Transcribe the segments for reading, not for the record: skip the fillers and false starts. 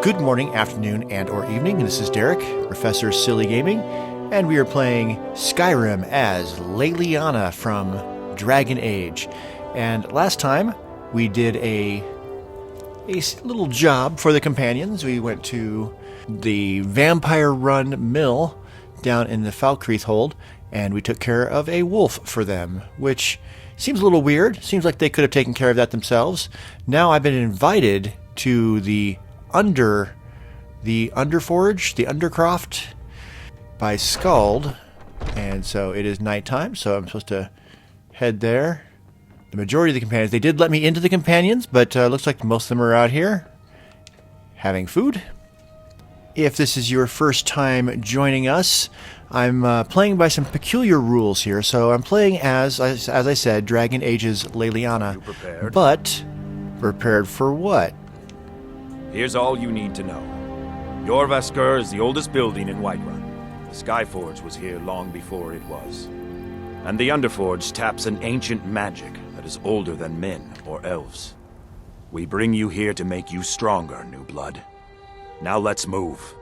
Good morning, afternoon, and or evening. This is Derek, Professor Silly Gaming, and we are playing Skyrim as Leliana from Dragon Age. And last time, we did a little job for the companions. We went to the vampire-run mill down in the Falkreath Hold, and we took care of a wolf for them, which seems a little weird. Seems like they could have taken care of that themselves. Now I've been invited to the Underforge, the Undercroft by Skald, and so it is nighttime, so I'm supposed to head there. The majority of the companions, they did let me into the companions, but looks like most of them are out here having food. If this is your first time joining us, I'm playing by some peculiar rules here. So I'm playing as I said, Dragon Age's Leliana. You prepared? But prepared for what? Here's all you need to know. Jorvaskr is the oldest building in Whiterun. The Skyforge was here long before it was. And the Underforge taps an ancient magic that is older than men or elves. We bring you here to make you stronger, new blood. Now let's move.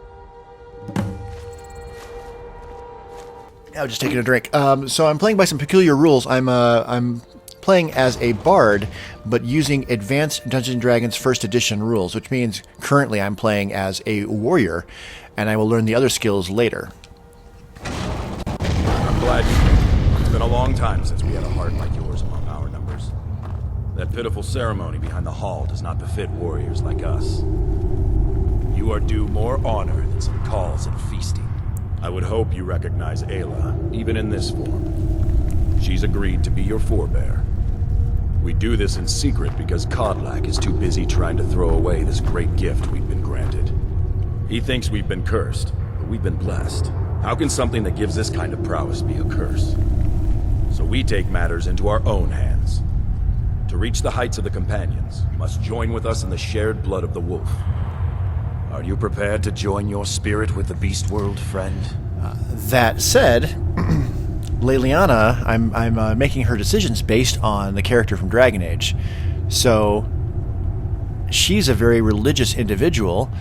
I was just taking a drink. So I'm playing by some peculiar rules. I'm playing as a bard, but using Advanced Dungeons & Dragons First Edition rules, which means currently I'm playing as a warrior, and I will learn the other skills later. I'm glad you came. It's been a long time since we had a heart like yours among our numbers. That pitiful ceremony behind the hall does not befit warriors like us. You are due more honor than some calls and feasting. I would hope you recognize Ayla, even in this form. She's agreed to be your forebear. We do this in secret because Kodlak is too busy trying to throw away this great gift we've been granted. He thinks we've been cursed, but we've been blessed. How can something that gives this kind of prowess be a curse? So we take matters into our own hands. To reach the heights of the companions, you must join with us in the shared blood of the wolf. Are you prepared to join your spirit with the beast world, friend? That said, Leliana, I'm making her decisions based on the character from Dragon Age. So she's a very religious individual.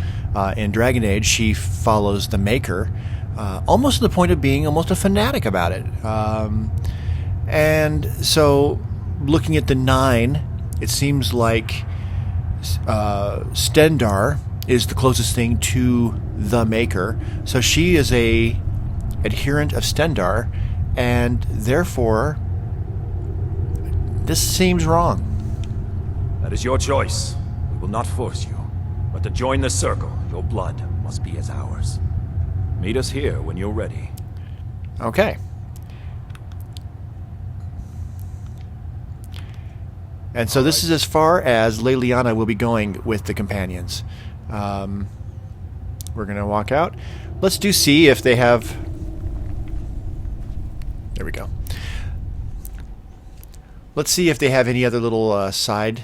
In Dragon Age, she follows the Maker, almost to the point of being almost a fanatic about it. And so, looking at the 9, it seems like Stendarr is the closest thing to the Maker. So she is a adherent of Stendarr, and therefore this seems wrong. That is your choice. We will not force you. But to join the circle, your blood must be as ours. Meet us here when you're ready. Okay. And so this is as far as Leliana will be going with the companions. We're going to walk out. Let's see if they have... There we go. Let's see if they have any other little side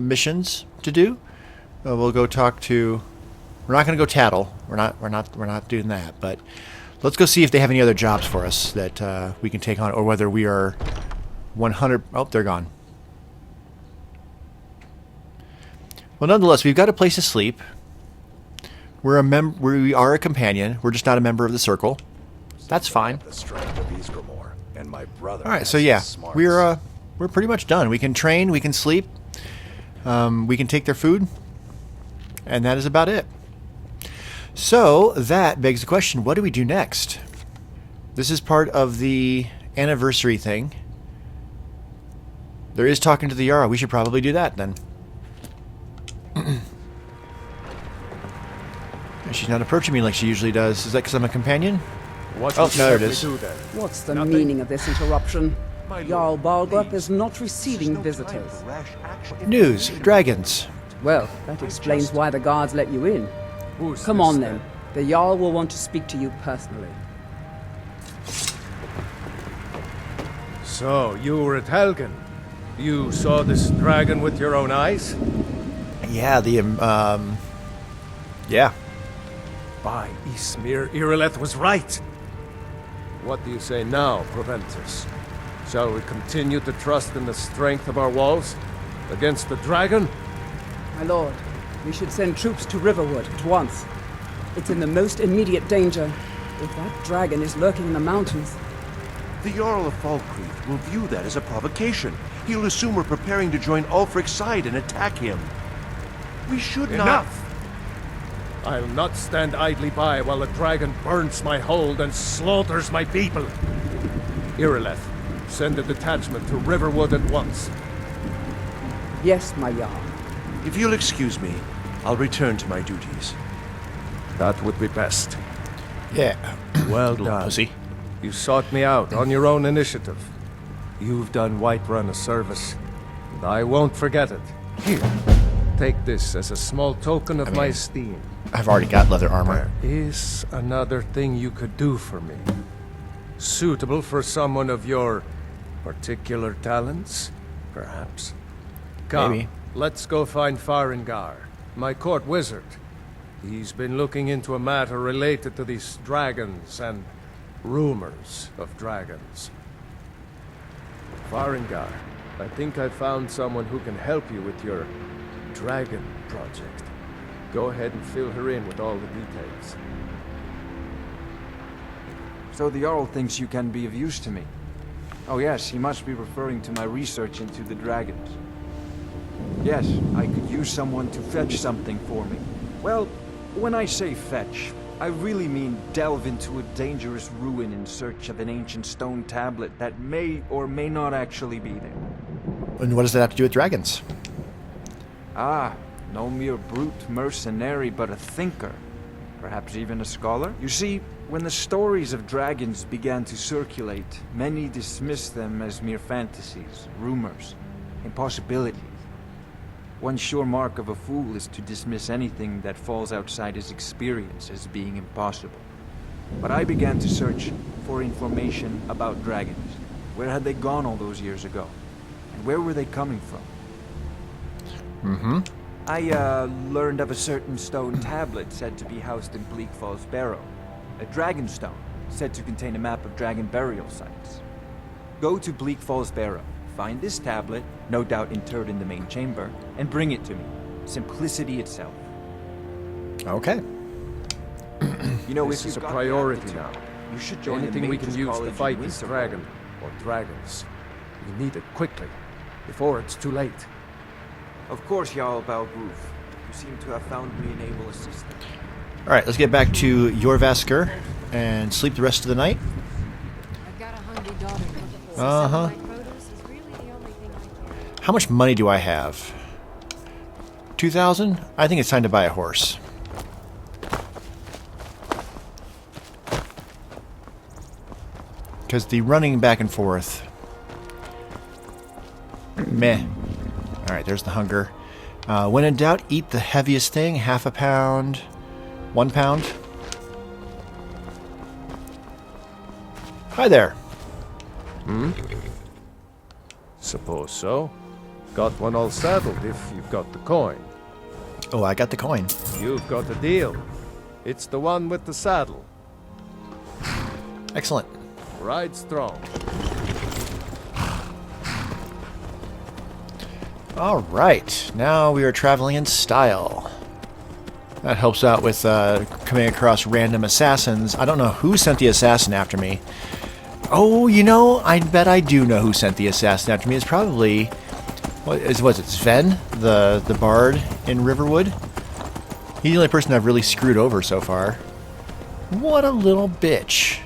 missions to do. We'll go talk to... We're not going to go tattle. We're not doing that. But let's go see if they have any other jobs for us that we can take on, or whether we are 100... Oh, they're gone. Well, nonetheless, we've got a place to sleep. We are a companion. We're just not a member of the circle. That's fine. All right, so yeah, we're pretty much done. We can train, we can sleep, we can take their food, and that is about it. So that begs the question: what do we do next? This is part of the anniversary thing. There is talking to the Jarl. We should probably do that then. She's not approaching me like she usually does. Is that because I'm a companion? Oh, no, there it is. What's the meaning of this interruption? Jarl Balgrup is not receiving visitors. News. Dragons. Well, that explains why the guards let you in. Come on then. The Jarl will want to speak to you personally. So, you were at Helgen. You saw this dragon with your own eyes? Yeah, yeah. By Ysmir, Irileth was right. What do you say now, Proventus? Shall we continue to trust in the strength of our walls against the dragon? My lord, We should send troops to Riverwood at once. It's in the most immediate danger. If that dragon is lurking in the mountains... The Jarl of Falkreath will view that as a provocation. He'll assume we're preparing to join Ulfric's side and attack him. We should not... Enough! I'll not stand idly by while a dragon burns my hold and slaughters my people. Irileth, send a detachment to Riverwood at once. Yes, my Jarl. If you'll excuse me, I'll return to my duties. That would be best. Yeah. Well Little done. pussy. You sought me out on your own initiative. You've done Whiterun a service, and I won't forget it. Here, take this as a small token of my esteem. I've already got leather armor. There is another thing you could do for me. Suitable for someone of your particular talents, perhaps. Come, Maybe. let's go find Farengar, my court wizard. He's been looking into a matter related to these dragons and rumors of dragons. Farengar, I think I found someone who can help you with your dragon project. Go ahead and fill her in with all the details. So the Jarl thinks you can be of use to me. Oh yes, he must be referring to my research into the dragons. Yes, I could use someone to fetch something for me. Well, when I say fetch, I really mean delve into a dangerous ruin in search of an ancient stone tablet that may or may not actually be there. And what does that have to do with dragons? Ah, no mere brute mercenary, but a thinker. Perhaps even a scholar? You see, when the stories of dragons began to circulate, many dismissed them as mere fantasies, rumors, impossibilities. One sure mark of a fool is to dismiss anything that falls outside his experience as being impossible. But I began to search for information about dragons. Where had they gone all those years ago? And where were they coming from? I learned of a certain stone tablet said to be housed in Bleak Falls Barrow. A dragon stone, said to contain a map of dragon burial sites. Go to Bleak Falls Barrow, find this tablet, no doubt interred in the main chamber, and bring it to me. Simplicity itself. Okay. You know, This if is a you've got the priority aptitude, now. you should join Anything the we can Mages use to College fight in this Winterfell. dragon, or dragons. We need it quickly, before it's too late. Of course, Jarl Balgruf. You seem to have found me an able assistant. All right, let's get back to Jorvaskr and sleep the rest of the night. I've got a hungry daughter. Uh-huh. My produce is really the only thing I can. How much money do I have? 2,000? I think it's time to buy a horse. Because the running back and forth... Meh. Alright, there's the hunger. When in doubt, eat the heaviest thing. Half a pound. 1 pound. Hi there. Suppose so. Got one all saddled if you've got the coin. Oh, I got the coin. You've got a deal. It's the one with the saddle. Excellent. Ride strong. All right, now we are traveling in style. That helps out with coming across random assassins. I don't know who sent the assassin after me. Oh, you know, I bet I do know who sent the assassin after me. It's probably... Was it Sven, the bard in Riverwood? He's the only person I've really screwed over so far. What a little bitch.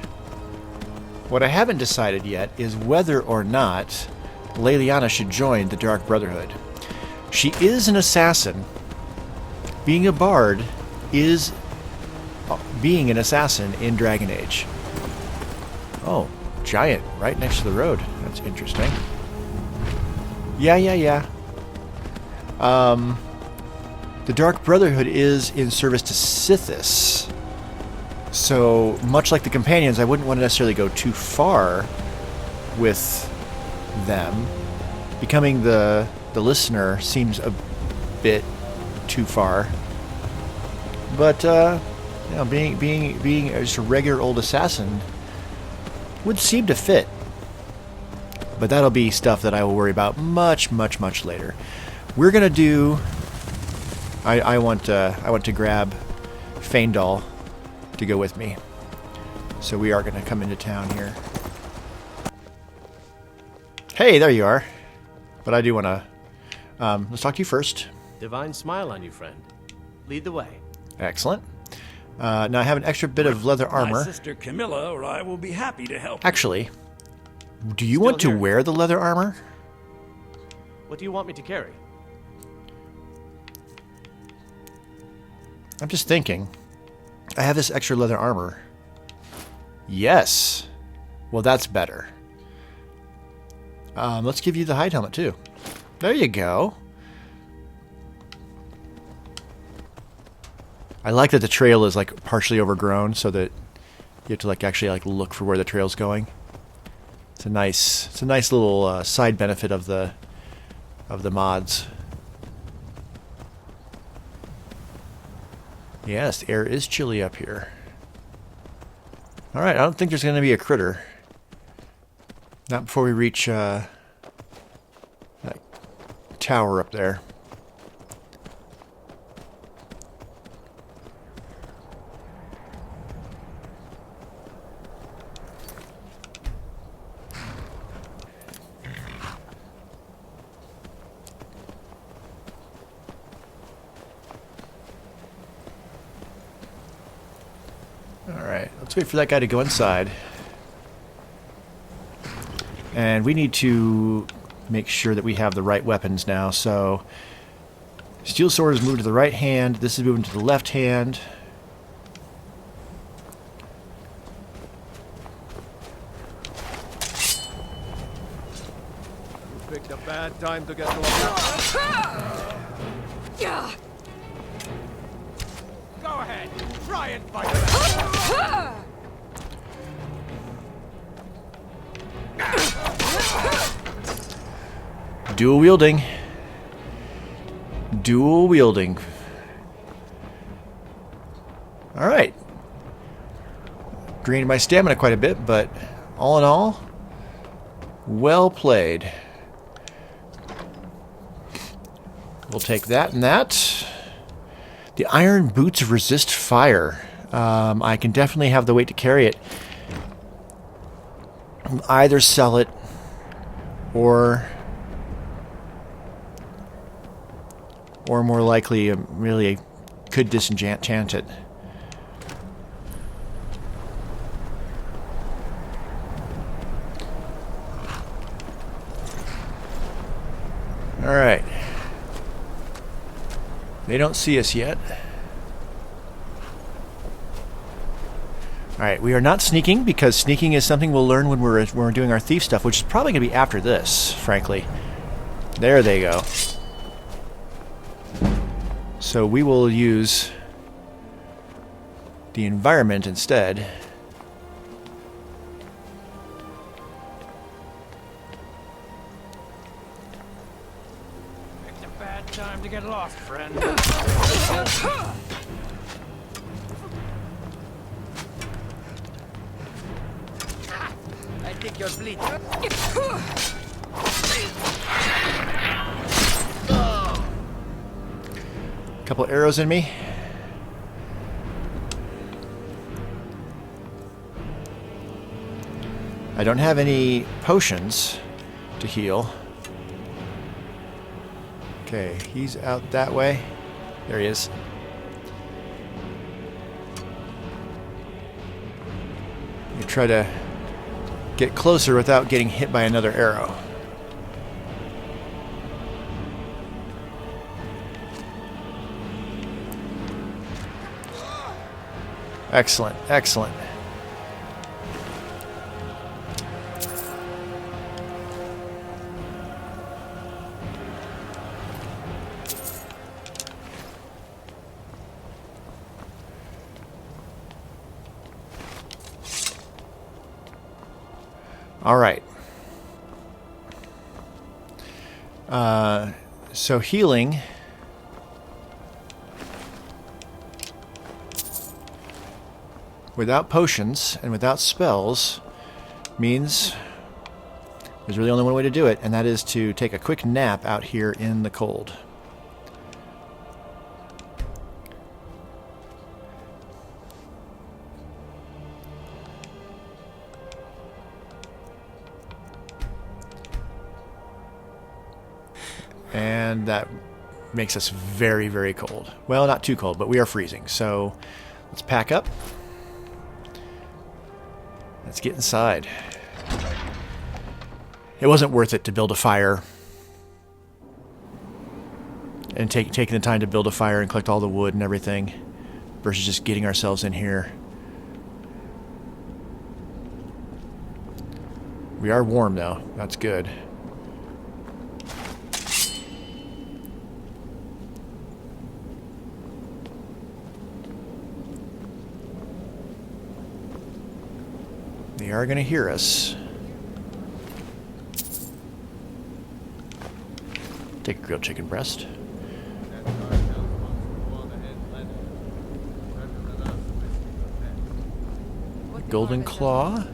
What I haven't decided yet is whether or not Leliana should join the Dark Brotherhood. She is an assassin. Being a bard is being an assassin in Dragon Age. Oh, giant right next to the road. That's interesting. Yeah. The Dark Brotherhood is in service to Sithis. So, much like the Companions, I wouldn't want to necessarily go too far with them. Becoming the listener seems a bit too far. But, you know, being just a regular old assassin would seem to fit. But that'll be stuff that I will worry about much later. We're going to do I want to grab Feindal to go with me. So we are going to come into town here. Hey, there you are. But I do want to... let's talk to you first. Divine smile on you, friend. Lead the way. Excellent. Now I have an extra bit of leather armor. My sister Camilla or I will be happy to help. Actually, do you want to here. wear the leather armor? What do you want me to carry? I'm just thinking. I have this extra leather armor. Yes. Well, that's better. Let's give you the hide helmet, too. There you go. I like that the trail is, like, partially overgrown so that you have to, like, actually, like, look for where the trail's going. It's a nice little side benefit of the mods. Yes, the air is chilly up here. Alright, I don't think there's going to be a critter. Not before we reach that tower up there. Alright, let's wait for that guy to go inside. And we need to make sure that we have the right weapons now. So, steel sword is moved to the right hand. This is moving to the left hand. You picked a bad time to get lost. Go ahead, try and fight it out. Dual wielding. Dual wielding. Alright. Drained my stamina quite a bit, but all in all, well played. We'll take that and that. The iron boots resist fire. I can definitely have the weight to carry it. Either sell it or more likely really could disenchant it. Alright. They don't see us yet. Alright, we are not sneaking because sneaking is something we'll learn when we're doing our thief stuff, which is probably going to be after this, frankly. There they go. So we will use the environment instead. It's a bad time to get lost, friend. I think you're bleeding. Couple arrows in me. I don't have any potions to heal. Okay, he's out that way. There he is. You try to get closer without getting hit by another arrow. Excellent, excellent. All right. So healing. Without potions and without spells means there's really only one way to do it, and that is to take a quick nap out here in the cold. And that makes us very, very cold. Well, not too cold, but we are freezing. So let's pack up. Let's get inside. It wasn't worth it to build a fire. And taking the time to build a fire and collect all the wood and everything. Versus just getting ourselves in here. We are warm though. That's good. They are going to hear us. Take a grilled chicken breast. Golden claw.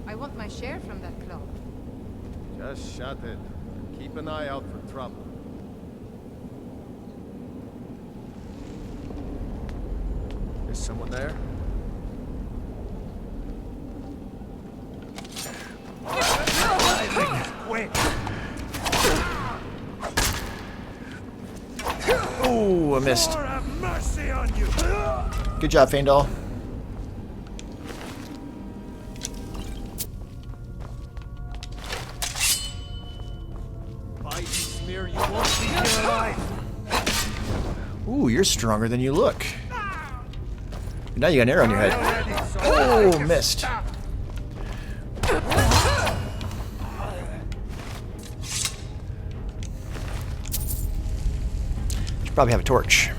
I want my share from that claw. Just shut it. Keep an eye out for trouble. Is someone there? Oh, I missed. Lord have mercy on you. Good job, Faendal. Bite and smear, you won't be here alive. Ooh, you're stronger than you look. Now you got an arrow in your head. Oh, missed. Should probably have a torch.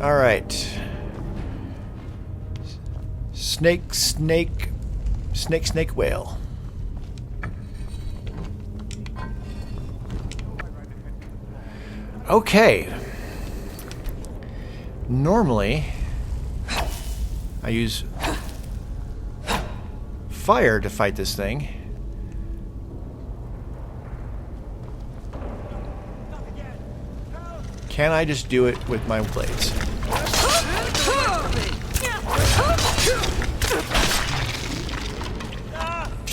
All right. Snake, whale. Okay. Normally, I use fire to fight this thing. Can I just do it with my blades?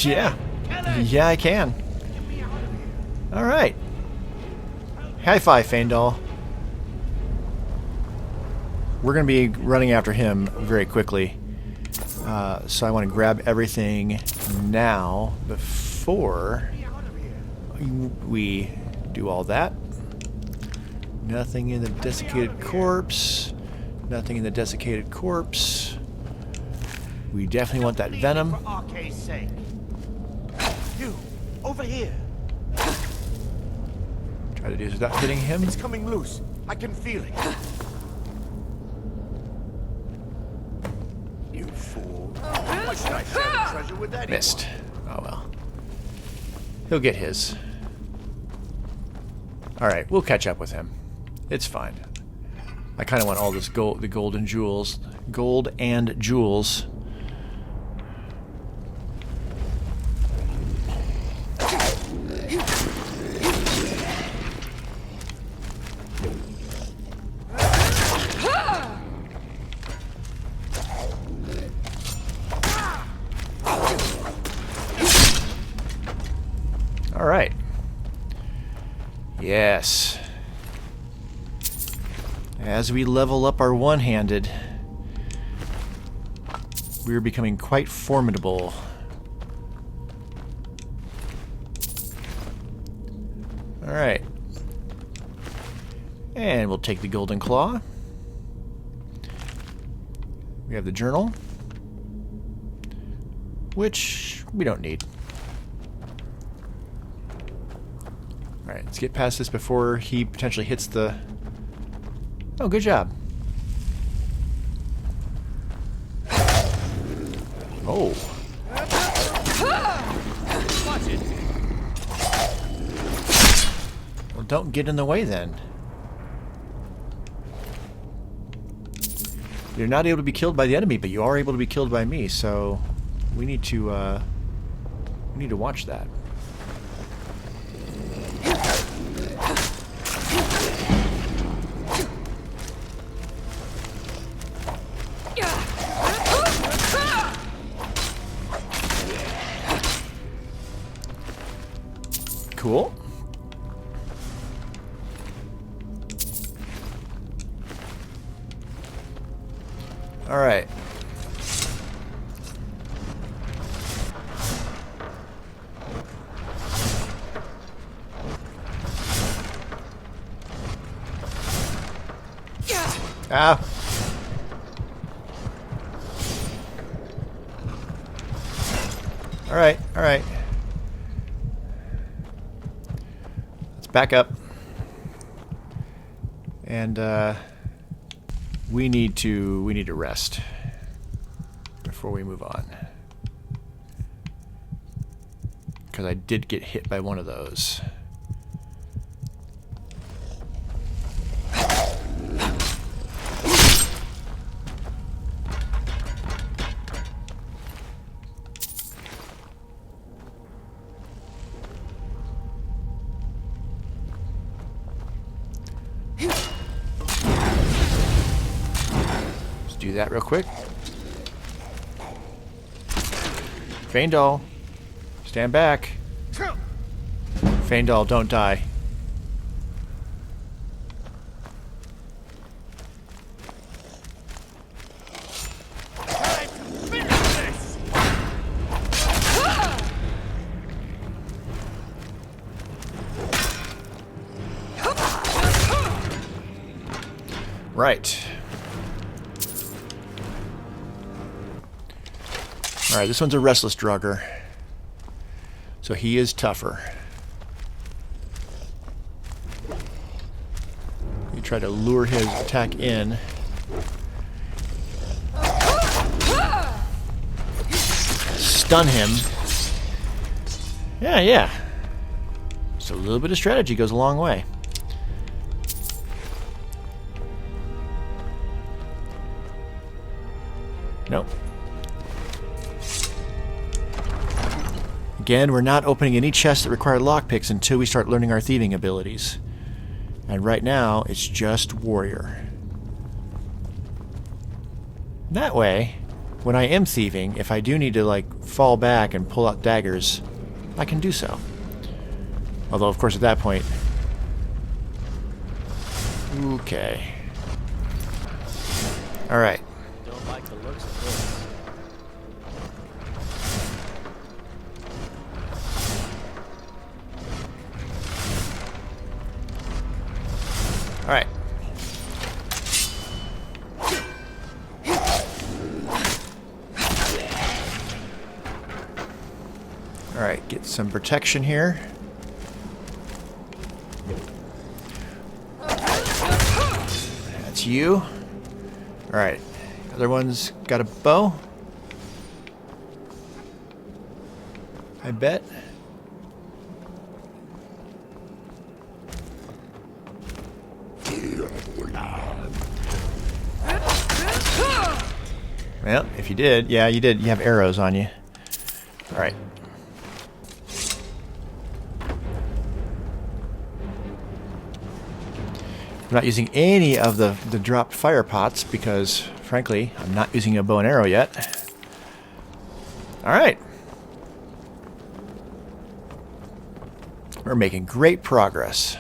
Yeah. Yeah, I can. Alright. High five, Faendal. We're going to be running after him very quickly. So I want to grab everything now before we do all that. Nothing in the desiccated corpse. Nothing in the desiccated corpse. We definitely want that venom. For Arcade's sake. You, over here. Try to do this without hitting him. It's coming loose. I can feel it. You fool. How much did I share the treasure with that? Missed. Oh well. He'll get his. Alright, we'll catch up with him. It's fine. I kind of want all this gold, the gold and jewels. Gold and jewels. All right. Yes. As we level up our one-handed, we are becoming quite formidable. All right. And we'll take the golden claw. We have the journal, which we don't need. Alright, let's get past this before he potentially hits the... Oh, good job. Oh. Watch it. Well, don't get in the way then. You're not able to be killed by the enemy, but you are able to be killed by me, so we need to watch that. Cool. All right. Ah. All right, all right. Let's back up. And we need to rest before we move on. Because I did get hit by one of those. Do that real quick. Faendal, stand back. Faendal, don't die. Right. Alright, this one's a restless draugr. So he is tougher. You try to lure his attack in. Stun him. Yeah. So a little bit of strategy goes a long way. Nope. Again, we're not opening any chests that require lockpicks until we start learning our thieving abilities. And right now, it's just warrior. That way, when I am thieving, if I do need to, like, fall back and pull out daggers, I can do so. Although, of course, at that point... Okay. Alright. Don't like the looks of this. Alright. Alright, get some protection here. That's you. Alright. Other one's got a bow. I bet. Well, if you did, yeah, you did. You have arrows on you. All right. I'm not using any of the dropped fire pots because, frankly, I'm not using a bow and arrow yet. All right. We're making great progress.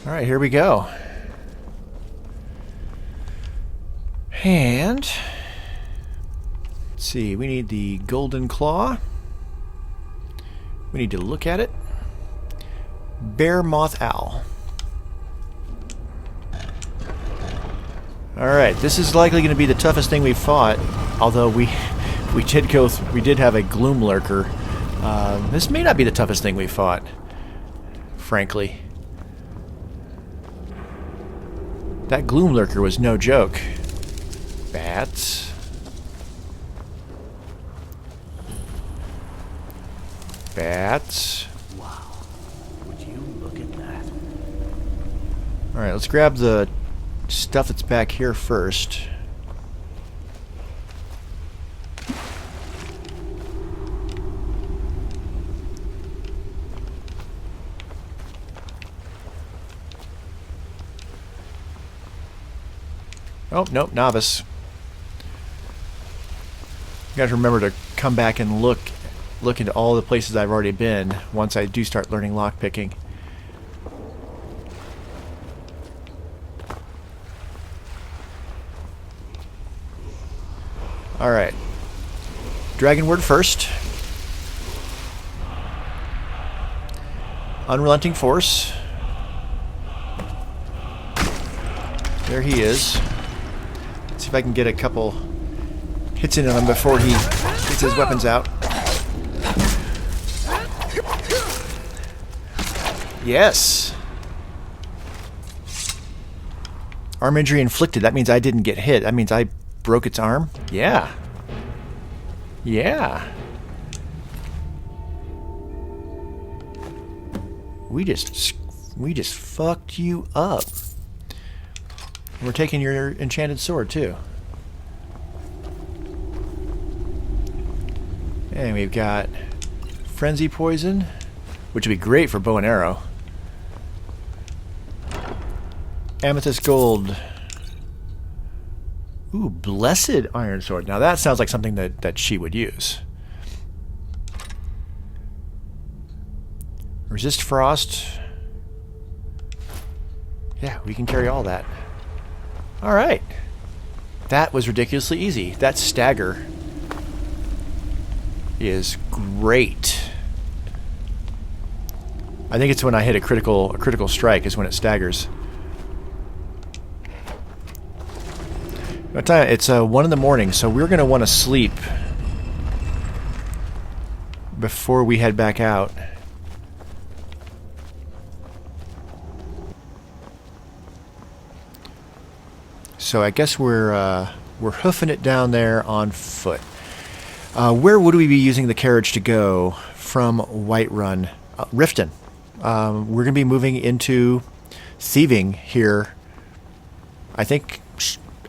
All right, here we go. And let's see, we need the golden claw. We need to look at it. Bear moth owl. All right, this is likely going to be the toughest thing we've fought. Although we did have a gloom lurker. This may not be the toughest thing we fought, frankly. That gloom lurker was no joke. Bats. Bats. Wow. Would you look at that? Alright, let's grab the stuff that's back here first. Oh, nope, novice. You guys remember to come back and look into all the places I've already been once I do start learning lockpicking. Alright. Dragon word first. Unrelenting force. There he is. Let's see if I can get a couple hits in on him before he gets his weapons out. Yes! Arm injury inflicted. That means I didn't get hit. That means I broke its arm? Yeah. Yeah. We just fucked you up. We're taking your enchanted sword, too. And we've got Frenzy Poison, which would be great for bow and arrow. Amethyst Gold. Ooh, Blessed Iron Sword. Now that sounds like something that she would use. Resist Frost. Yeah, we can carry all that. Alright. That was ridiculously easy. That stagger is great. I think it's when I hit a critical strike is when it staggers. What time? It's 1 in the morning, so we're going to want to sleep before we head back out. So I guess we're hoofing it down there on foot. Where would we be using the carriage to go from Whiterun? Riften. We're going to be moving into thieving here, I think,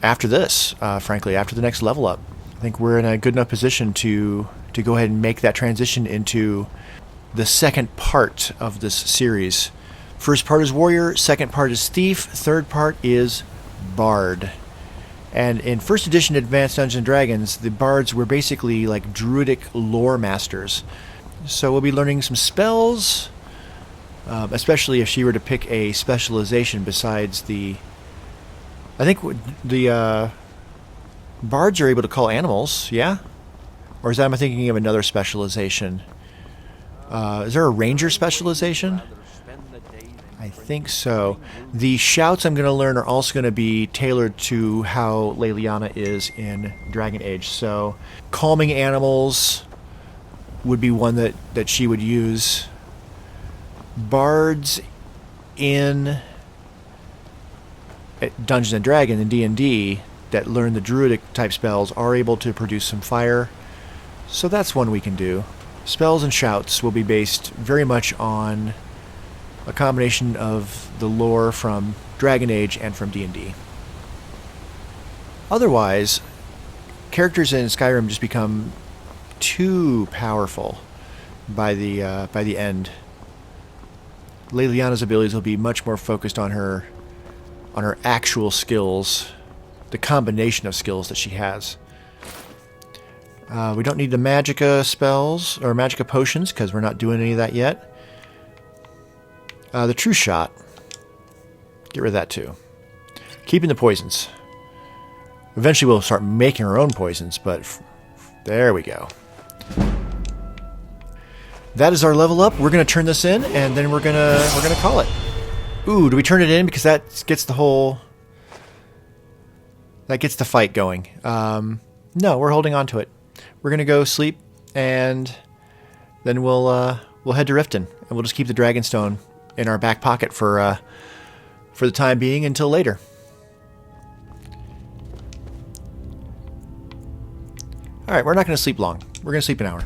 after this, frankly, after the next level up. I think we're in a good enough position to go ahead and make that transition into the second part of this series. First part is warrior, second part is thief, third part is bard. And in first edition Advanced Dungeons & Dragons, the bards were basically like druidic lore masters. So we'll be learning some spells, especially if she were to pick a specialization besides the... I think the bards are able to call animals, yeah? Or is that, am I thinking of another specialization? Is there a ranger specialization? I think so. The shouts I'm going to learn are also going to be tailored to how Leliana is in Dragon Age. So calming animals would be one that she would use. Bards in Dungeons & Dragons and D&D that learn the druidic type spells are able to produce some fire. So that's one we can do. Spells and shouts will be based very much on a combination of the lore from Dragon Age and from D&D. Otherwise, characters in Skyrim just become too powerful by the end. Leliana's abilities will be much more focused on her actual skills, the combination of skills that she has. We don't need the Magicka spells or Magicka potions because we're not doing any of that yet. The True Shot. Get rid of that too. Keeping the poisons. Eventually we'll start making our own poisons, but there we go. That is our level up. We're going to turn this in, and then we're gonna call it. Ooh, do we turn it in because that gets the whole... That gets the fight going. No, we're holding on to it. We're going to go sleep, and then we'll head to Riften, and we'll just keep the Dragonstone in our back pocket for the time being until later. All right, we're not going to sleep long. We're going to sleep an hour.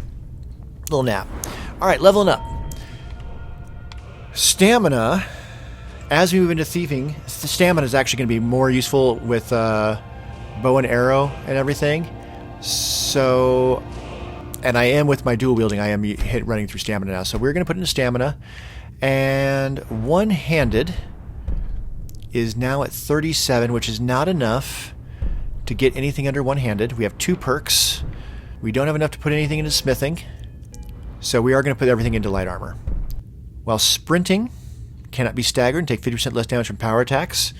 Little nap. All right, leveling up. Stamina. As we move into thieving, stamina is actually going to be more useful with bow and arrow and everything. So, and I am with my dual wielding. I am running through stamina now. So we're going to put in stamina. And one-handed is now at 37, which is not enough to get anything under one-handed. We have 2 perks. We don't have enough to put anything into smithing, so we are going to put everything into light armor. While sprinting cannot be staggered and take 50% less damage from power attacks.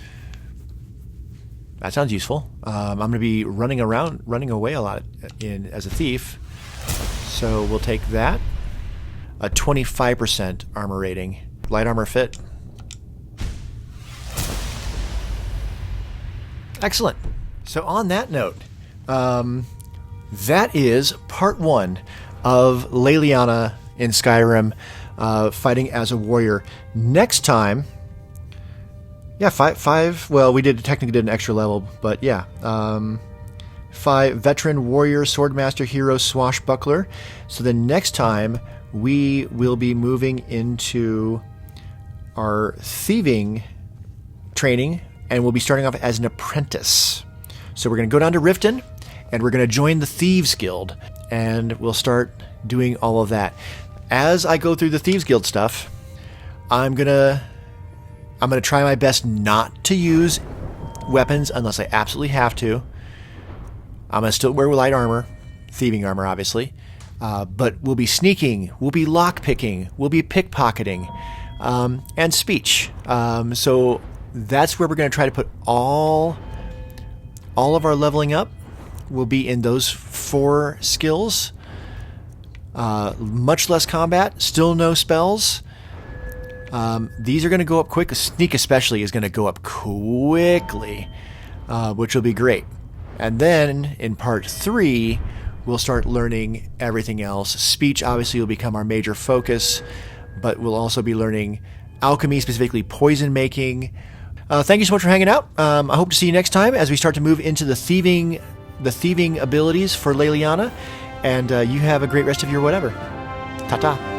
That sounds useful. I'm going to be running away a lot as a thief, so we'll take that. A 25% armor rating. Light armor fit. Excellent. So on that note, that is part 1 of Leliana in Skyrim, fighting as a warrior. Next time, yeah, five. Well, we technically did an extra level, but yeah, 5 veteran warrior, swordmaster, hero, swashbuckler. So the next time we will be moving into our thieving training, and we'll be starting off as an apprentice. So we're going to go down to Riften, and we're going to join the Thieves Guild, and we'll start doing all of that. As I go through the Thieves Guild stuff, I'm gonna try my best not to use weapons unless I absolutely have to. I'm gonna still wear light armor, thieving armor, obviously, but we'll be sneaking, we'll be lockpicking, we'll be pickpocketing, and speech. So that's where we're gonna try to put all of our leveling up. Will be in those 4 skills. Much less combat, still no spells. These are going to go up quick. Sneak especially is going to go up quickly, which will be great. And then in part 3, we'll start learning everything else. Speech obviously will become our major focus, but we'll also be learning alchemy, specifically poison making. Thank you so much for hanging out. I hope to see you next time as we start to move into the thieving abilities for Leliana. And you have a great rest of your whatever. Ta-ta.